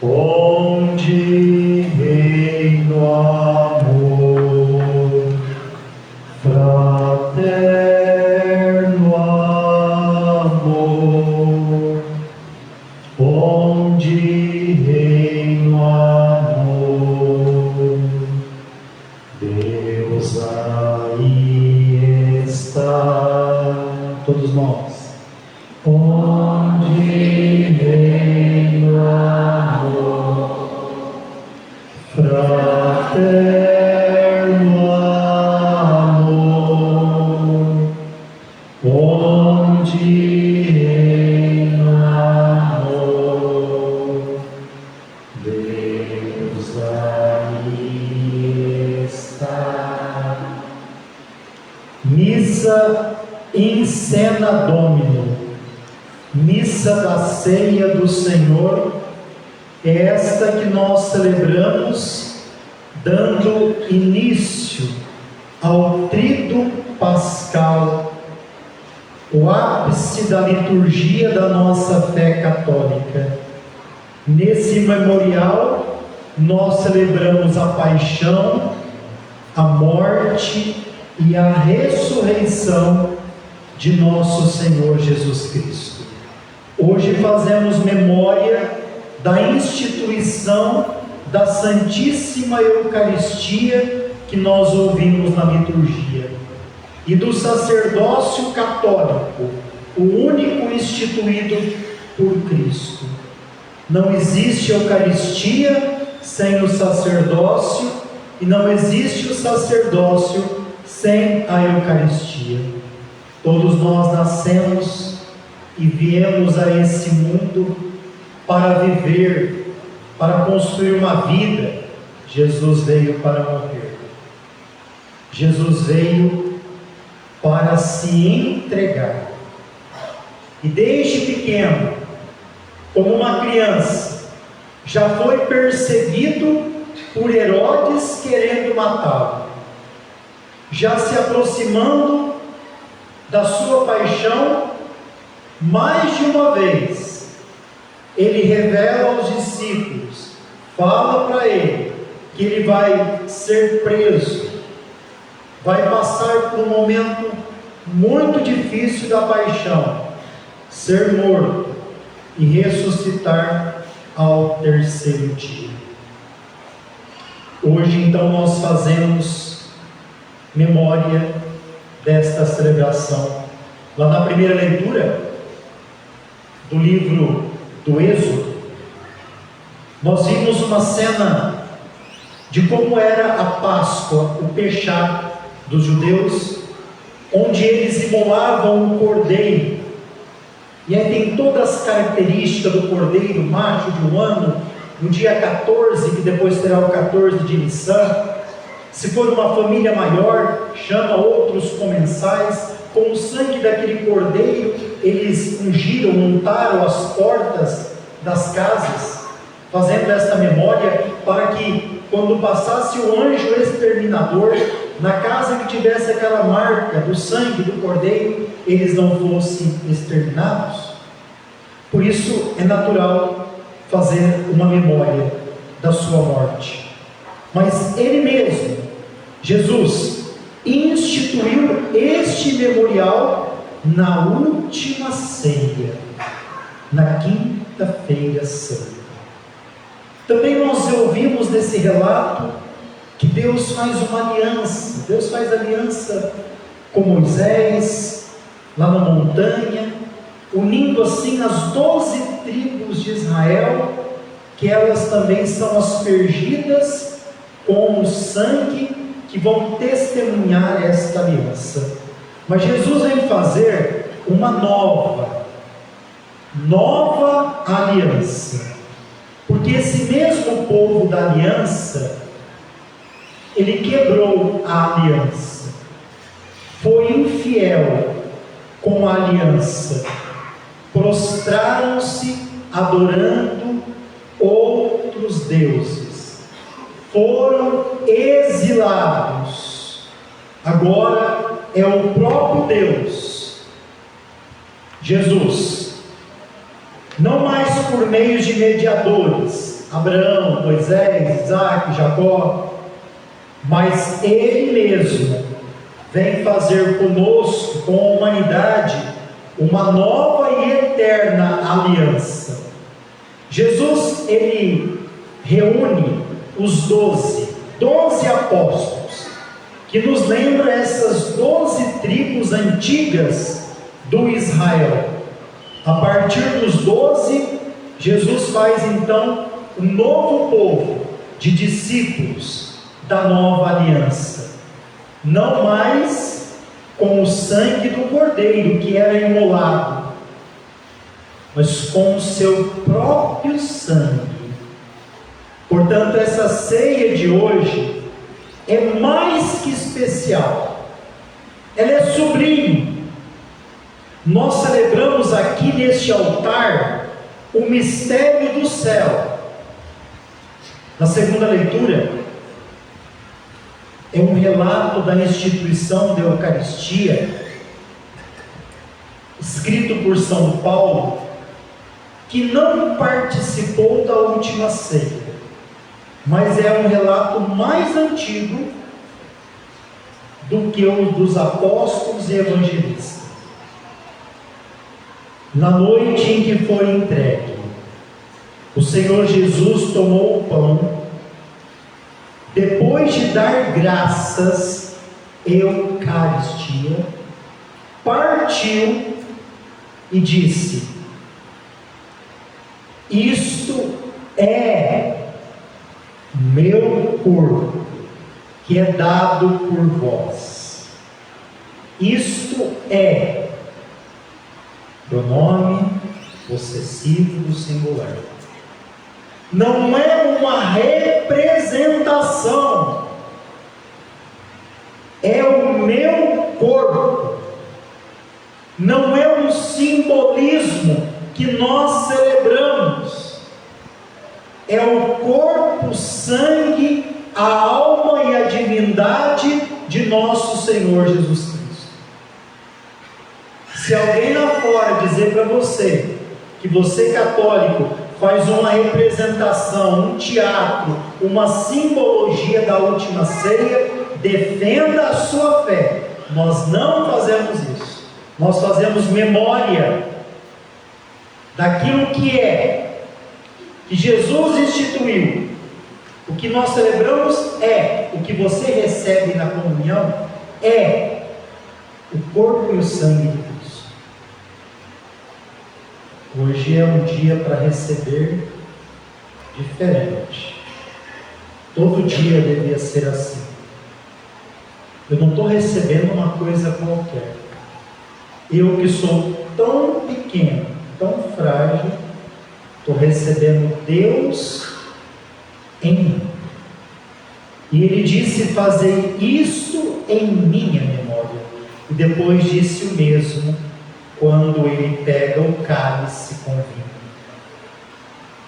onde reina o amor, fraterno amor, onde reina o amor, Deus aí está, todos nós, onde reina o amor, fraterno amor, onde reina o amor, Deus aí está. Missa in Cena Domino, missa da ceia do Senhor, é esta que nós celebramos, dando início ao Tríduo Pascal, o ápice da liturgia da nossa fé católica. Nesse memorial, nós celebramos a paixão, a morte e a ressurreição de nosso Senhor Jesus Cristo. Hoje fazemos memória da instituição da Santíssima Eucaristia que nós ouvimos na liturgia e do sacerdócio católico, o único instituído por Cristo. Não existe Eucaristia sem o sacerdócio e não existe o sacerdócio sem a Eucaristia. Todos nós nascemos e viemos a esse mundo para viver, para construir uma vida. Jesus veio para morrer. Jesus veio para se entregar. E desde pequeno, como uma criança, já foi perseguido por Herodes querendo matá-lo. Já se aproximando da sua paixão, mais de uma vez, ele revela aos discípulos, fala para ele, que ele vai ser preso, vai passar por um momento muito difícil da paixão, ser morto e ressuscitar ao terceiro dia. Hoje então nós fazemos memória desta celebração. Lá na primeira leitura do livro do Êxodo, nós vimos uma cena de como era a Páscoa, o Pechá dos judeus, onde eles imolavam o cordeiro. E aí tem todas as características do cordeiro, macho de um ano, no dia 14, que depois será o 14 de Nissan. Se for uma família maior, chama outros comensais. Com o sangue daquele cordeiro, eles ungiram, untaram as portas das casas, fazendo esta memória para que, quando passasse o anjo exterminador, na casa que tivesse aquela marca do sangue do cordeiro, eles não fossem exterminados. Por isso é natural fazer uma memória da sua morte. Mas ele mesmo, Jesus, instituiu este memorial na última ceia, na quinta-feira santa. Também nós ouvimos nesse relato que Deus faz uma aliança. Deus faz aliança com Moisés, lá na montanha, unindo assim as 12 tribos de Israel, que elas também são aspergidas com o sangue, que vão testemunhar esta aliança. Mas Jesus vem fazer uma nova aliança, porque esse mesmo povo da aliança, ele quebrou a aliança, foi infiel com a aliança, prostraram-se adorando outros deuses, foram exilados. Agora é o próprio Deus, Jesus, não mais por meio de mediadores, Abraão, Moisés, Isaac, Jacó, mas Ele mesmo vem fazer conosco, com a humanidade, uma nova e eterna aliança. Jesus, Ele reúne os 12 apóstolos, que nos lembra essas 12 tribos antigas do Israel. A partir dos 12, Jesus faz então um novo povo de discípulos da nova aliança, não mais com o sangue do cordeiro que era imolado, mas com o seu próprio sangue. Portanto, essa ceia de hoje é mais que especial, ela é sublime. Nós celebramos aqui neste altar o mistério do céu. Na segunda leitura, é um relato da instituição da Eucaristia, escrito por São Paulo, que não participou da última ceia, mas é um relato mais antigo do que o dos apóstolos e evangelistas. Na noite em que foi entregue, o Senhor Jesus tomou o pão, depois de dar graças, Eucaristia, partiu e disse: isto é meu corpo, que é dado por vós. Isto é pronome possessivo do singular. Não é uma representação, é o meu corpo. Não é um simbolismo que nós celebramos, é o corpo, sangue, a alma e a divindade de nosso Senhor Jesus Cristo. Se alguém lá fora dizer para você que você, católico, faz uma representação, um teatro, uma simbologia da última ceia, defenda a sua fé. Nós não fazemos isso. Nós fazemos memória daquilo que Jesus instituiu. O que nós celebramos o que você recebe na comunhão é o corpo e o sangue de Cristo. Hoje é um dia para receber diferente. Todo dia devia ser assim. Eu não estou recebendo uma coisa qualquer. Eu que sou tão pequeno, tão frágil, estou recebendo Deus em mim. E Ele disse: fazei isto em minha memória. E depois disse o mesmo quando Ele pega o cálice com vinho.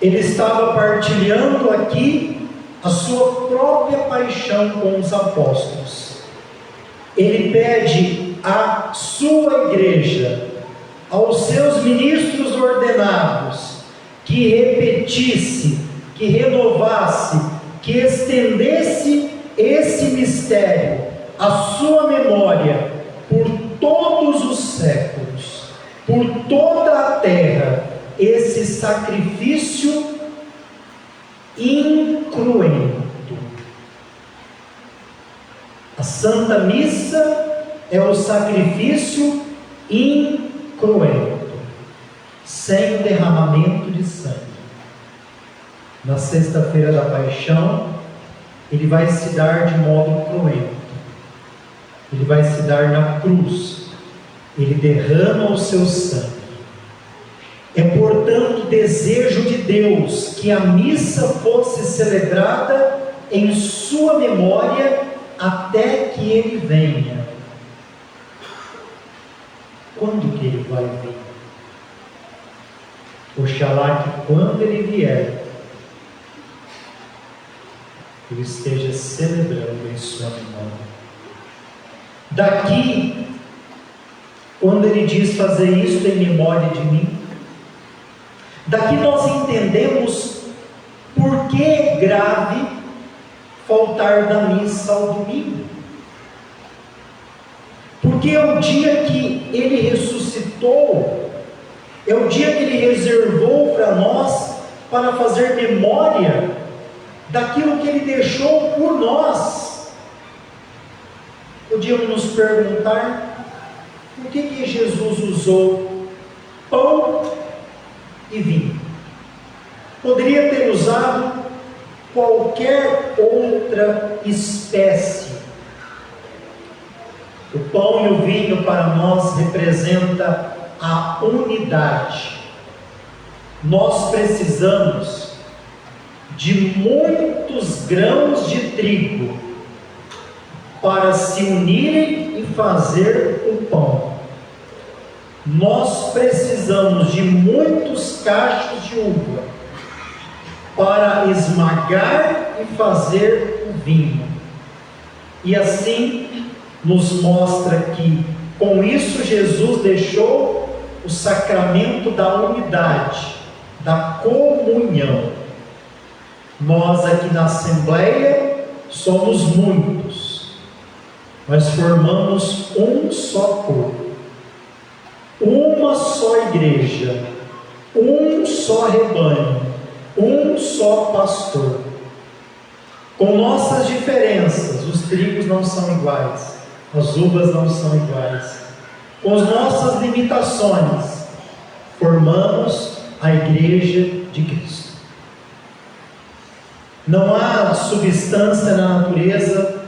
Ele estava partilhando aqui a sua própria paixão com os apóstolos. Ele pede à sua igreja, aos seus ministros ordenados, que repetisse, que renovasse, que estendesse esse mistério, a sua memória, por todos os séculos, por toda a terra, esse sacrifício incruento. A Santa Missa é o sacrifício incruento, sem o derramamento de sangue. Na sexta-feira da Paixão, Ele vai se dar de modo cruento. Ele vai se dar na cruz. Ele derrama o seu sangue. É, portanto, desejo de Deus que a missa fosse celebrada em sua memória até que Ele venha. Quando que Ele vai vir? Oxalá que quando Ele vier, eu esteja celebrando em sua memória. Daqui, quando Ele diz fazer isto em memória de mim, daqui nós entendemos por por que grave faltar da missa ao domingo? Porque é o dia que Ele ressuscitou, é o dia que Ele reservou para nós, para fazer memória daquilo que Ele deixou por nós. Podíamos nos perguntar, por que Jesus usou pão e vinho? Poderia ter usado qualquer outra espécie. O pão e o vinho para nós representa a unidade. Nós precisamos de muitos grãos de trigo para se unirem e fazer o pão. Nós precisamos de muitos cachos de uva para esmagar e fazer o vinho. E assim nos mostra que com isso Jesus deixou o sacramento da unidade, da comunhão. Nós aqui na Assembleia somos muitos, nós formamos um só corpo, uma só igreja, um só rebanho, um só pastor. Com nossas diferenças, os trigos não são iguais, as uvas não são iguais. Com as nossas limitações, formamos a igreja de Cristo. Não há substância na natureza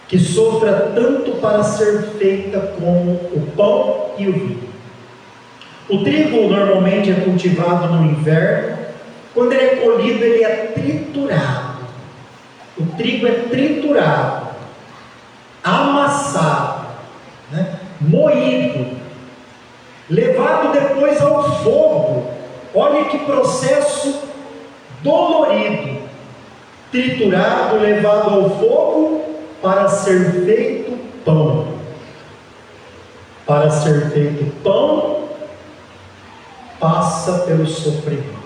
que sofra tanto para ser feita como o pão e o vinho. O trigo normalmente é cultivado no inverno. Quando ele é colhido, ele é triturado. O trigo é triturado, amassado, moído, levado depois ao fogo. Olha que processo dolorido. Triturado, levado ao fogo para ser feito pão. Para ser feito pão, passa pelo sofrimento.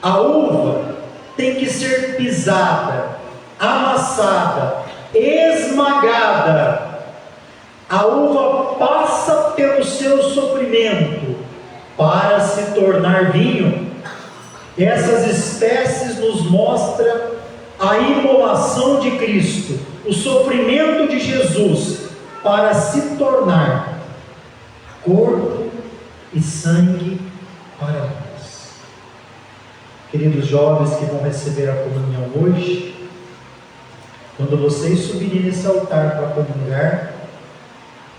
A uva tem que ser pisada, amassada, esmagada. A uva passa pelo seu sofrimento para se tornar vinho. Essas espécies nos mostram a imolação de Cristo, o sofrimento de Jesus para se tornar corpo e sangue para nós. Queridos jovens que vão receber a comunhão hoje, quando vocês subirem nesse altar para comungar,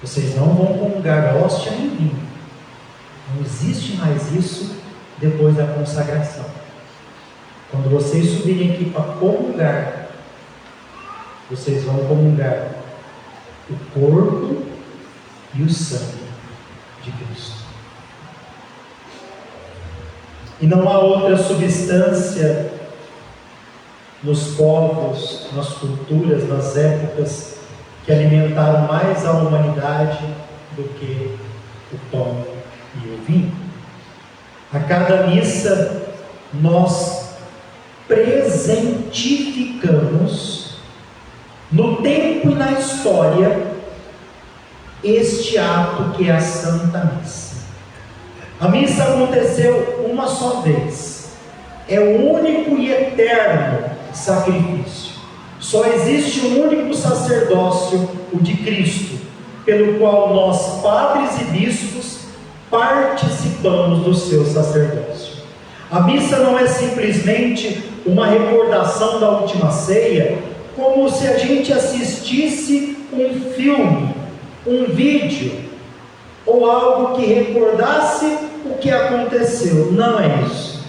vocês não vão comungar hóstia nem vinho. Não existe mais isso depois da consagração. Quando vocês subirem aqui para comungar, vocês vão comungar o corpo e o sangue de Cristo. E não há outra substância nos povos, nas culturas, nas épocas que alimentaram mais a humanidade do que o pão e o vinho. A cada missa nós presentificamos no tempo e na história este ato que é a Santa Missa. A missa aconteceu uma só vez, é o único e eterno sacrifício. Só existe um único sacerdócio, o de Cristo, pelo qual nós, padres e bispos, participamos do seu sacerdócio. A missa não é simplesmente uma recordação da última ceia, como se a gente assistisse um filme, um vídeo, ou algo que recordasse o que aconteceu. Não é isso.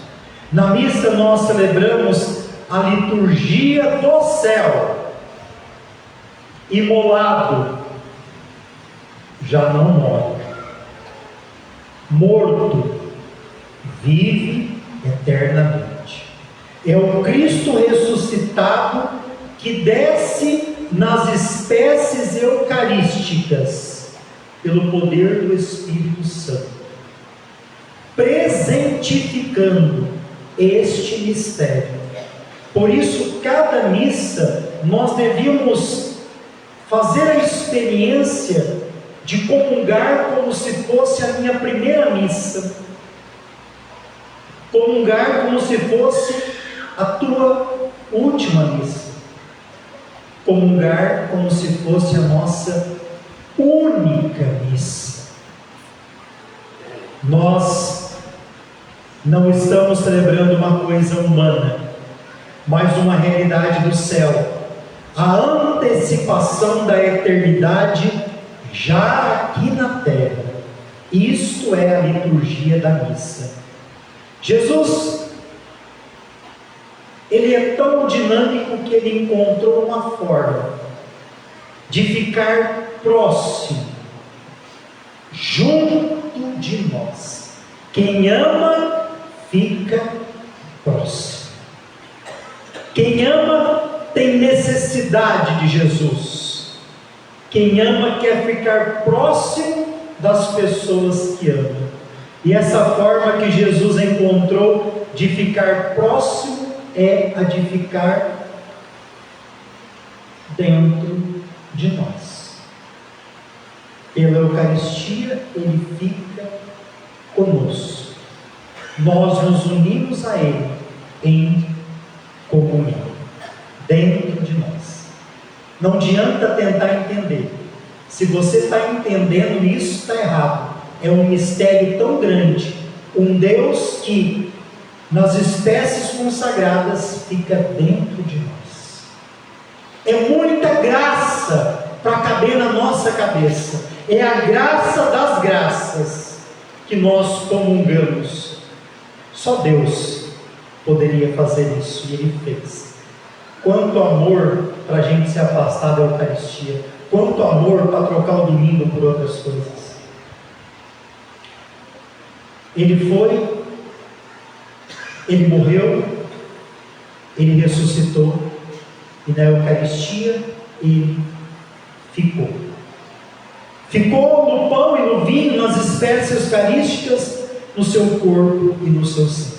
Na missa nós celebramos a liturgia do céu. Imolado já não morre, morto vive eternamente. É o Cristo ressuscitado que desce nas espécies eucarísticas pelo poder do Espírito Santo, presentificando este mistério. Por isso, cada missa, nós devíamos fazer a experiência de comungar como se fosse a minha primeira missa, comungar como se fosse a tua última missa, comungar como se fosse a nossa única missa. Nós não estamos celebrando uma coisa humana, mas uma realidade do céu, a antecipação da eternidade já aqui na terra. Isto é a liturgia da missa. Jesus, ele é tão dinâmico que ele encontrou uma forma de ficar próximo, junto de nós. Quem ama, fica próximo. Quem ama tem necessidade de Jesus. Quem ama quer ficar próximo das pessoas que amam. E essa forma que Jesus encontrou de ficar próximo é a de ficar dentro de nós. Pela Eucaristia, ele fica conosco. Nós nos unimos a ele em comunhão, dentro de nós. Não adianta tentar entender. Se você está entendendo isso, está errado. É um mistério tão grande. Um Deus que, nas espécies consagradas, fica dentro de nós. É muita graça para caber na nossa cabeça. É a graça das graças que nós comungamos. Só Deus poderia fazer isso, e Ele fez. Quanto amor para a gente se afastar da Eucaristia, quanto amor para trocar o domingo por outras coisas. Ele foi, ele morreu, ele ressuscitou, e na Eucaristia ele ficou. Ficou no pão e no vinho, nas espécies eucarísticas, no seu corpo e no seu sangue.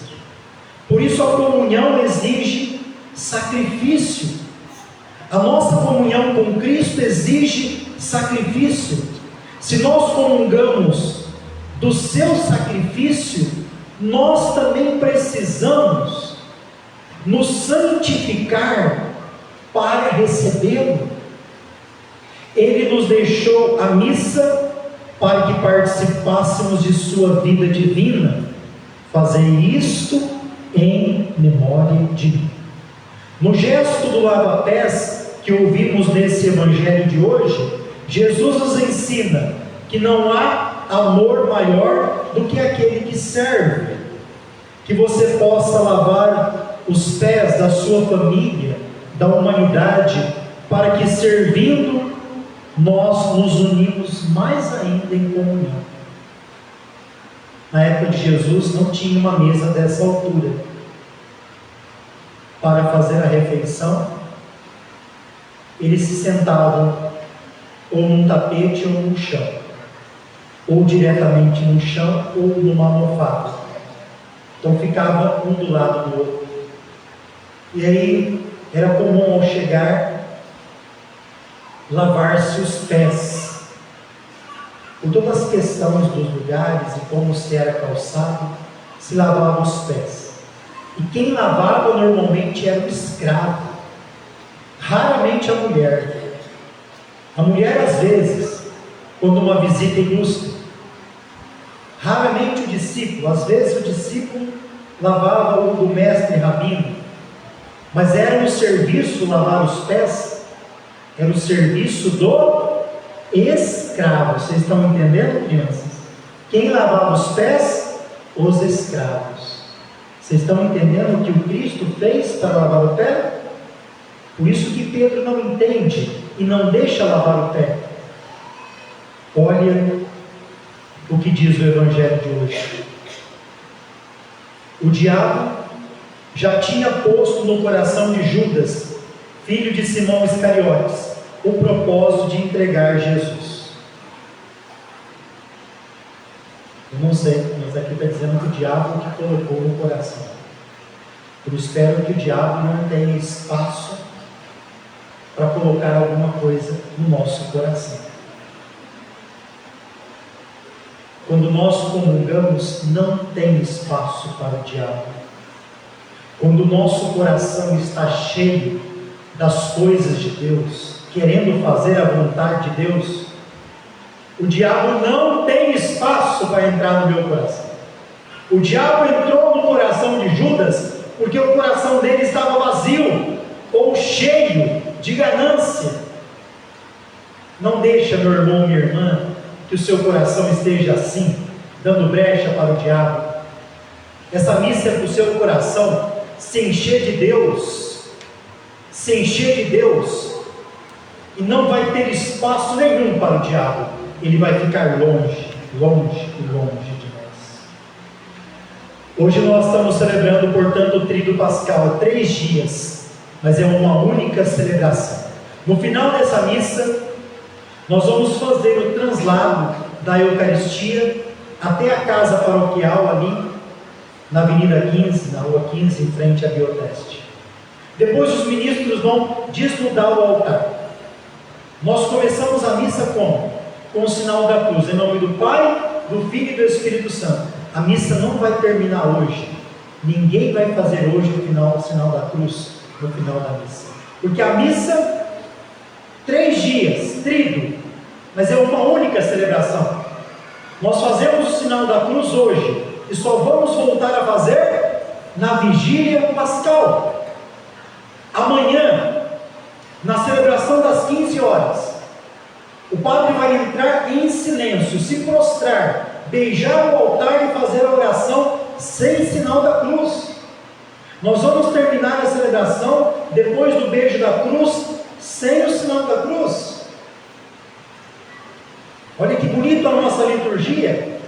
Por isso a comunhão exige sacrifício. A nossa comunhão com Cristo exige sacrifício. Se nós comungamos do seu sacrifício, nós também precisamos nos santificar para recebê-lo. Ele nos deixou a missa para que participássemos de sua vida divina. Fazei isto em memória de mim. No gesto do lava-pés que ouvimos nesse evangelho de hoje, Jesus nos ensina que não há amor maior do que aquele que serve. Que você possa lavar os pés da sua família, da humanidade, para que, servindo, nós nos unimos mais ainda em comunhão. Na época de Jesus não tinha uma mesa dessa altura. Para fazer a refeição, eles se sentavam ou num tapete ou no chão, ou diretamente no chão ou numa almofada. Então ficava um do lado do outro. E aí era comum, ao chegar, lavar-se os pés. Por todas as questões dos lugares e como se era calçado, se lavava os pés. E quem lavava normalmente era o escravo, raramente a mulher. A mulher, às vezes, quando uma visita ilustre, raramente o discípulo, às vezes o discípulo lavava o do mestre rabino, mas era um serviço lavar os pés, era o serviço do escravo. Vocês estão entendendo, crianças? Quem lavava os pés? Os escravos. Vocês estão entendendo o que o Cristo fez para lavar o pé? Por isso que Pedro não entende e não deixa lavar o pé. Olha o que diz o Evangelho de hoje. O diabo já tinha posto no coração de Judas, filho de Simão Iscariotes, o propósito de entregar Jesus. Eu não sei, mas aqui está dizendo que o diabo que colocou no coração. Eu espero que o diabo não tenha espaço para colocar alguma coisa no nosso coração. Quando nós comungamos, não tem espaço para o diabo. Quando o nosso coração está cheio das coisas de Deus, querendo fazer a vontade de Deus, o diabo não tem espaço para entrar no meu coração. O diabo entrou no coração de Judas porque o coração dele estava vazio ou cheio de ganância. Não deixa, meu irmão, minha irmã, que o seu coração esteja assim, dando brecha para o diabo. Essa missa é para o seu coração se encher de Deus, e não vai ter espaço nenhum para o diabo. Ele vai ficar longe, longe e longe de nós. Hoje nós estamos celebrando, portanto, o Tríduo Pascal, 3 dias, mas é uma única celebração. No final dessa missa, nós vamos fazer o translado da Eucaristia até a casa paroquial ali, na Avenida 15, na Rua 15, em frente à Bioteste. Depois os ministros vão desnudar o altar. Nós começamos a missa como? Com o sinal da cruz, em nome do Pai, do Filho e do Espírito Santo. A missa não vai terminar hoje. Ninguém vai fazer hoje o sinal da cruz no final da missa. Porque a missa, 3 dias, tríduo, mas é uma única celebração. Nós fazemos o sinal da cruz hoje e só vamos voltar a fazer na vigília pascal. Amanhã, na celebração das 15 horas, o padre vai entrar em silêncio, se prostrar, beijar o altar e fazer a oração sem sinal da cruz. Nós vamos terminar a celebração depois do beijo da cruz, sem o sinal da cruz. Olha que bonito a nossa liturgia.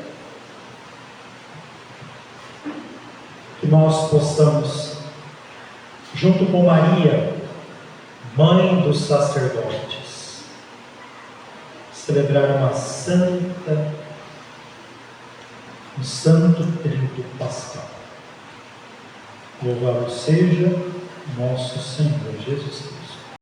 Que nós possamos, junto com Maria, mãe dos sacerdotes, celebrar um santo Tríduo Pascal. Louvado seja nosso Senhor Jesus Cristo.